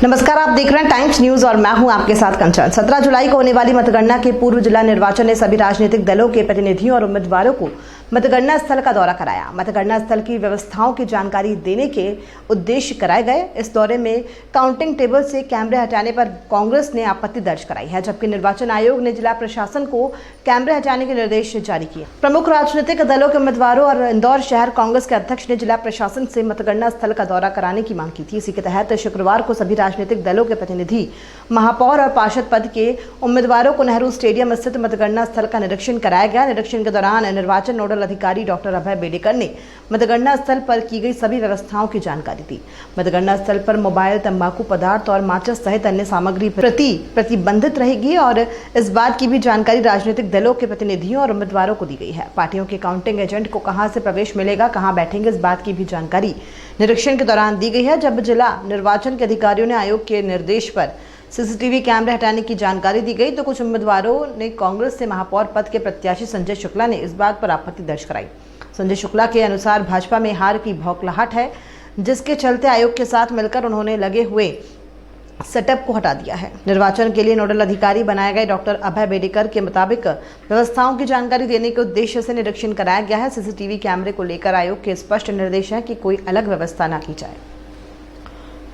नमस्कार, आप देख रहे हैं टाइम्स न्यूज और मैं हूं आपके साथ कंचन। 17 जुलाई को होने वाली मतगणना के पूर्व जिला निर्वाचन ने सभी राजनीतिक दलों के प्रतिनिधियों और उम्मीदवारों को मतगणना स्थल का दौरा कराया। मतगणना स्थल की व्यवस्थाओं की जानकारी देने के उद्देश्य कराए गए इस दौरे में काउंटिंग टेबल से कैमरे हटाने पर कांग्रेस ने आपत्ति दर्ज कराई है, जबकि निर्वाचन आयोग ने जिला प्रशासन को कैमरे हटाने के निर्देश जारी किए। प्रमुख राजनीतिक दलों के उम्मीदवारों और इंदौर शहर कांग्रेस के अध्यक्ष ने जिला प्रशासन से मतगणना स्थल का दौरा कराने की मांग की थी। इसी के तहत शुक्रवार को सभी राजनीतिक दलों के प्रतिनिधि, महापौर और पार्षद पद के उम्मीदवारों को नेहरू स्टेडियम स्थित मतगणना स्थल का निरीक्षण कराया गया। निरीक्षण के दौरान निर्वाचन नोडल अधिकारी डॉक्टर अभय बेडेकर ने मतगणना स्थल पर की गई सभी व्यवस्थाओं की जानकारी दी। मतगणना स्थल पर मोबाइल, तंबाकू पदार्थ और माचिस सहित अन्य सामग्री प्रतिबंधित रहेगी और इस बात की भी जानकारी राजनीतिक दलों के प्रतिनिधियों और उम्मीदवारों को दी गई है। पार्टियों के काउंटिंग एजेंट को कहां से प्रवेश मिलेगा, कहां बैठेंगे, इस बात की भी जानकारी निरीक्षण के दौरान दी गई है। जब जिला निर्वाचन के अधिकारियों ने आयोग के निर्देश पर सीसीटीवी कैमरे हटाने की जानकारी दी गई तो कुछ उम्मीदवारों ने कांग्रेस से महापौर पद के प्रत्याशी संजय शुक्ला ने इस बात पर आपत्ति दर्ज कराई। संजय शुक्ला के अनुसार भाजपा में हार की भौखलाहट है, जिसके चलते आयोग के साथ मिलकर उन्होंने लगे हुए सेटअप को हटा दिया है। निर्वाचन के लिए नोडल अधिकारी बनाए गए डॉक्टर अभय बेडेकर के मुताबिक व्यवस्थाओं की जानकारी देने के उद्देश्य से निरीक्षण कराया गया है। सीसीटीवी कैमरे को लेकर आयोग के स्पष्ट निर्देश है कि कोई अलग व्यवस्था न की जाए।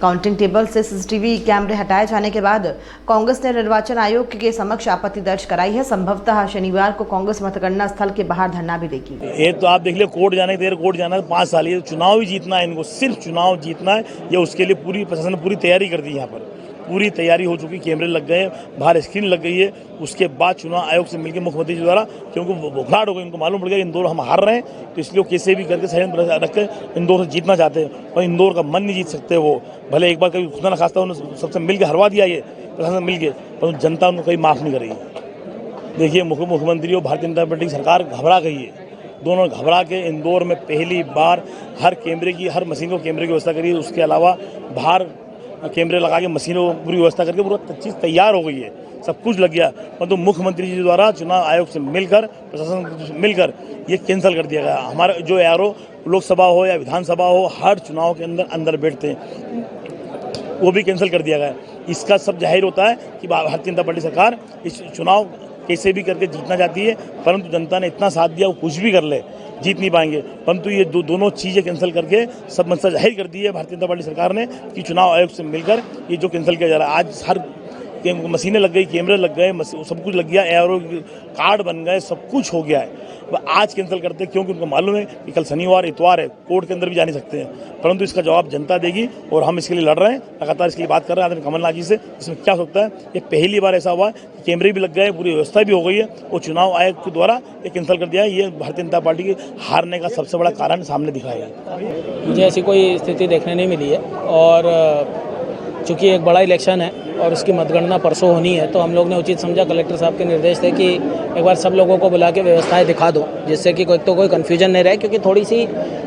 काउंटिंग टेबल से सीसीटीवी कैमरे हटाए जाने के बाद कांग्रेस ने निर्वाचन आयोग के समक्ष आपत्ति दर्ज कराई है। संभवतः शनिवार को कांग्रेस मतगणना स्थल के बाहर धरना भी देगी। ये तो आप देख लिये, कोर्ट जाने की देर, कोर्ट जाना है 5 साल, ये चुनाव ही जीतना है इनको, सिर्फ चुनाव जीतना है। ये उसके लिए पूरी प्रशासन ने पूरी तैयारी कर दी, यहाँ पर पूरी तैयारी हो चुकी, कैमरे लग गए, बाहर स्क्रीन लग गई है। उसके बाद चुनाव आयोग से मिलकर मुख्यमंत्री जी द्वारा, क्योंकि बुखलाहट हो गई, उनको मालूम पड़ गया इंदौर हम हार रहे हैं, तो इसलिए वो कैसे भी करके सही रख कर इंदौर से जीतना चाहते हैं। और इंदौर का मन नहीं जीत सकते वो, भले एक बार कभी खुदा न खास्ता उन्होंने सबसे मिलकर हरवा दिया, ये प्रशासन मिल के, पर जनता उनको कहीं माफ़ नहीं करेगी। देखिए, मुख्यमंत्री और भारतीय जनता पार्टी की सरकार घबरा गई है, दोनों घबरा के इंदौर में पहली बार हर मशीन को कैमरे की व्यवस्था करी। उसके अलावा बाहर कैमरे लगा के मशीनों पूरी व्यवस्था करके पूरा चीज़ तैयार हो गई है, सब कुछ लग गया। परंतु मुख्यमंत्री जी द्वारा चुनाव आयोग से मिलकर, प्रशासन से मिलकर ये कैंसिल कर दिया गया। हमारे जो एआरओ लोकसभा हो या विधानसभा हो, हर चुनाव के अंदर बैठते हैं, वो भी कैंसिल कर दिया गया। इसका सब जाहिर होता है कि भारतीय जनता पार्टी सरकार इस चुनाव कैसे भी करके जीतना चाहती है, परंतु जनता ने इतना साथ दिया, वो कुछ भी कर ले जीत नहीं पाएंगे। परंतु ये दोनों चीज़ें कैंसिल करके सब मसला जाहिर कर दी है भारतीय जनता पार्टी सरकार ने कि चुनाव आयोग से मिलकर ये जो कैंसिल किया जा रहा है। आज हर मशीनें लग गई, कैमरे लग गए, सब कुछ लग गया, एआरओ कार्ड बन गए, सब कुछ हो गया है। आज कैंसिल करते हैं क्योंकि उनको मालूम है कि कल शनिवार इतवार है, कोर्ट के अंदर भी जा नहीं सकते हैं। परंतु इसका जवाब जनता देगी और हम इसके लिए लड़ रहे हैं, लगातार इसके लिए बात कर रहे हैं आदमी कमलनाथ जी से। इसमें क्या सकता है, ये पहली बार ऐसा हुआ कि कैमरे भी लग गए, पूरी व्यवस्था भी हो गई है और चुनाव आयोग के द्वारा ये कैंसिल कर दिया है। ये भारतीय जनता पार्टी के हारने का सबसे बड़ा कारण सामने दिखाया है। मुझे ऐसी कोई स्थिति देखने नहीं मिली है और चूँकि एक बड़ा इलेक्शन है और उसकी मतगणना परसों होनी है, तो हम लोग ने उचित समझा, कलेक्टर साहब के निर्देश थे कि एक बार सब लोगों को बुला के व्यवस्थाएं दिखा दो, जिससे कि कोई कन्फ्यूजन नहीं रहे। क्योंकि थोड़ी सी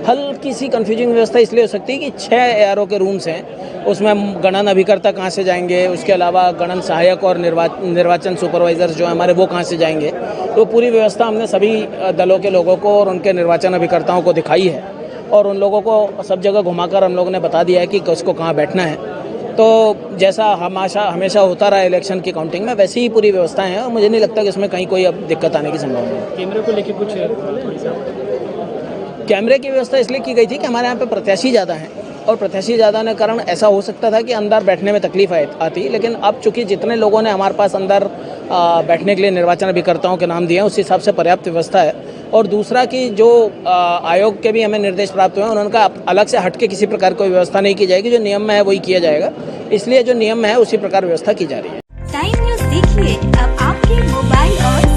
हल्की सी कन्फ्यूजिंग व्यवस्था इसलिए हो सकती है कि 6 एआरओ के रूम्स हैं, उसमें गणन अभिकर्ता कहाँ से जाएंगे, उसके अलावा गणन सहायक और निर्वाचन सुपरवाइजर्स जो है हमारे, वो कहाँ से जाएंगे। तो पूरी व्यवस्था हमने सभी दलों के लोगों को और उनके निर्वाचन अभिकर्ताओं को दिखाई है और उन लोगों को सब जगह घुमाकर हम लोगों ने बता दिया है कि किसको कहाँ बैठना है। तो जैसा हमेशा होता रहा इलेक्शन की काउंटिंग में, वैसी ही पूरी व्यवस्थाएं हैं और मुझे नहीं लगता कि इसमें कहीं कोई अब दिक्कत आने की संभावना है। कैमरे को लेकर कुछ कैमरे की व्यवस्था इसलिए की गई थी कि हमारे यहाँ पे प्रत्याशी ज़्यादा हैं और प्रत्याशी ज़्यादा होने के कारण ऐसा हो सकता था कि अंदर बैठने में तकलीफ आती, लेकिन अब चूंकि जितने लोगों ने हमारे पास अंदर बैठने के लिए निर्वाचन अभिकर्ताओं के नाम दिए हैं, उस हिसाब से पर्याप्त व्यवस्था है। और दूसरा कि जो आयोग के भी हमें निर्देश प्राप्त हुए हैं, उनका अलग से हटके किसी प्रकार कोई व्यवस्था नहीं की जाएगी, जो नियम में है वही किया जाएगा। इसलिए जो नियम में है उसी प्रकार व्यवस्था की जा रही है। टाइम न्यूज़ देखिए अब आपके मोबाइल और